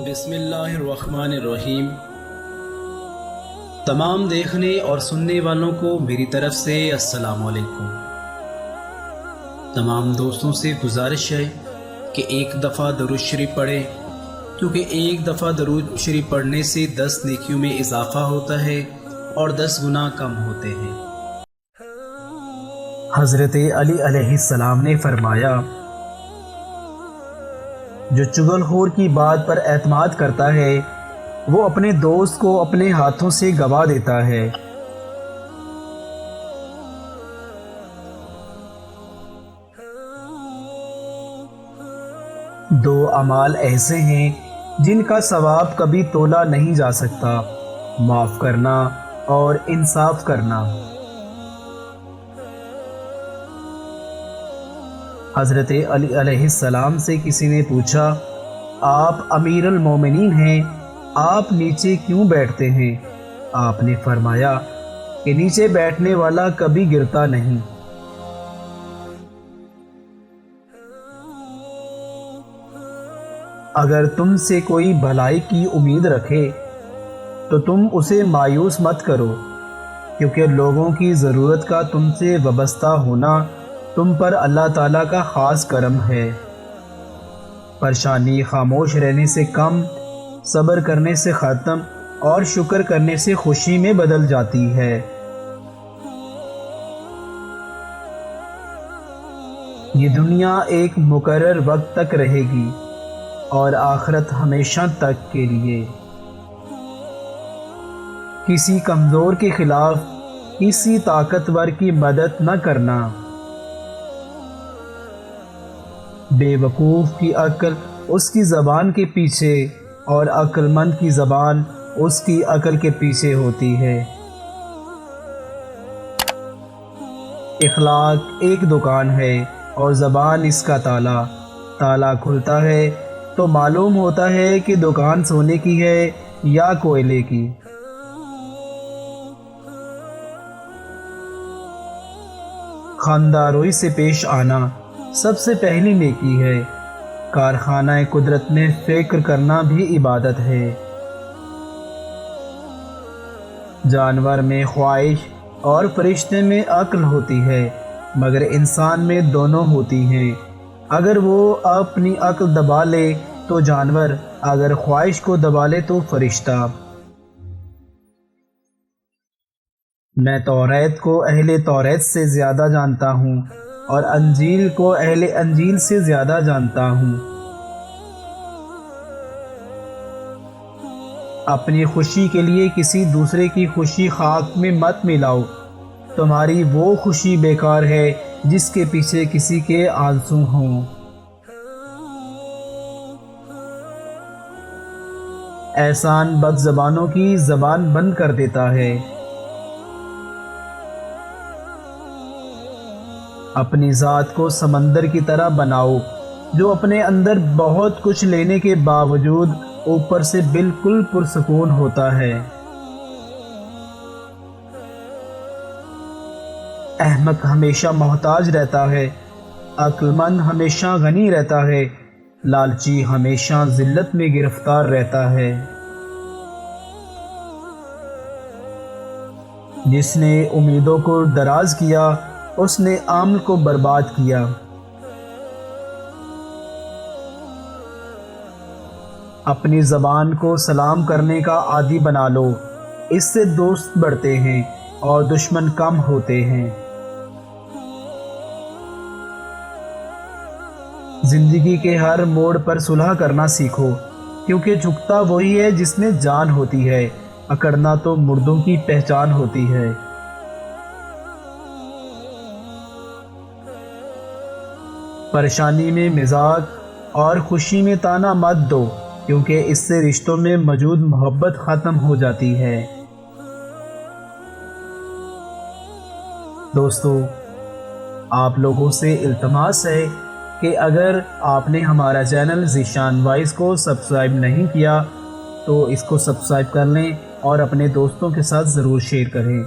بسم اللہ الرحمن الرحیم۔ تمام دیکھنے اور سننے والوں کو میری طرف سے السلام علیکم۔ تمام دوستوں سے گزارش ہے کہ ایک دفعہ درود شریف پڑھیں، کیونکہ ایک دفعہ درود شریف پڑھنے سے 10 نیکیوں میں اضافہ ہوتا ہے اور 10 گناہ کم ہوتے ہیں۔ حضرت علی علیہ السلام نے فرمایا، جو چغل خور کی بات پر اعتماد کرتا ہے وہ اپنے دوست کو اپنے ہاتھوں سے گوا دیتا ہے۔ دو اعمال ایسے ہیں جن کا ثواب کبھی تولا نہیں جا سکتا، معاف کرنا اور انصاف کرنا۔ حضرت علی علیہ السلام سے کسی نے پوچھا، آپ امیر المومنین ہیں، آپ نیچے کیوں بیٹھتے ہیں؟ آپ نے فرمایا کہ نیچے بیٹھنے والا کبھی گرتا نہیں۔ اگر تم سے کوئی بھلائی کی امید رکھے تو تم اسے مایوس مت کرو، کیونکہ لوگوں کی ضرورت کا تم سے وابستہ ہونا تم پر اللہ تعالیٰ کا خاص کرم ہے۔ پریشانی خاموش رہنے سے کم، صبر کرنے سے ختم اور شکر کرنے سے خوشی میں بدل جاتی ہے۔ یہ دنیا ایک مقرر وقت تک رہے گی اور آخرت ہمیشہ تک کے لیے۔ کسی کمزور کے خلاف کسی طاقتور کی مدد نہ کرنا۔ بے وقوف کی عقل اس کی زبان کے پیچھے اور عقل مند کی زبان اس کی عقل کے پیچھے ہوتی ہے۔ اخلاق ایک دکان ہے اور زبان اس کا تالا۔ تالا کھلتا ہے تو معلوم ہوتا ہے کہ دکان سونے کی ہے یا کوئلے کی۔ خوانداروئی سے پیش آنا سب سے پہلی نیکی ہے۔ کارخانہ قدرت میں فکر کرنا بھی عبادت ہے۔ جانور میں خواہش اور فرشتے میں عقل ہوتی ہے، مگر انسان میں دونوں ہوتی ہیں۔ اگر وہ اپنی عقل دبا لے تو جانور، اگر خواہش کو دبا لے تو فرشتہ۔ میں توریت کو اہل توریت سے زیادہ جانتا ہوں اور انجیل کو اہل انجیل سے زیادہ جانتا ہوں۔ اپنی خوشی کے لیے کسی دوسرے کی خوشی خاک میں مت ملاؤ، تمہاری وہ خوشی بیکار ہے جس کے پیچھے کسی کے آنسو ہوں۔ احسان بد زبانوں کی زبان بند کر دیتا ہے۔ اپنی ذات کو سمندر کی طرح بناؤ جو اپنے اندر بہت کچھ لینے کے باوجود اوپر سے بالکل پرسکون ہوتا ہے۔ احمق ہمیشہ محتاج رہتا ہے، عقل مند ہمیشہ غنی رہتا ہے، لالچی ہمیشہ ذلت میں گرفتار رہتا ہے۔ جس نے امیدوں کو دراز کیا اس نے عمل کو برباد کیا۔ اپنی زبان کو سلام کرنے کا عادی بنا لو، اس سے دوست بڑھتے ہیں اور دشمن کم ہوتے ہیں۔ زندگی کے ہر موڑ پر صلح کرنا سیکھو، کیونکہ جھکتا وہی ہے جس میں جان ہوتی ہے، اکڑنا تو مردوں کی پہچان ہوتی ہے۔ پریشانی میں مزاق اور خوشی میں طعنہ مت دو، کیونکہ اس سے رشتوں میں موجود محبت ختم ہو جاتی ہے۔ دوستو، آپ لوگوں سے التماس ہے کہ اگر آپ نے ہمارا چینل ذیشان وائس کو سبسکرائب نہیں کیا تو اس کو سبسکرائب کر لیں اور اپنے دوستوں کے ساتھ ضرور شیئر کریں۔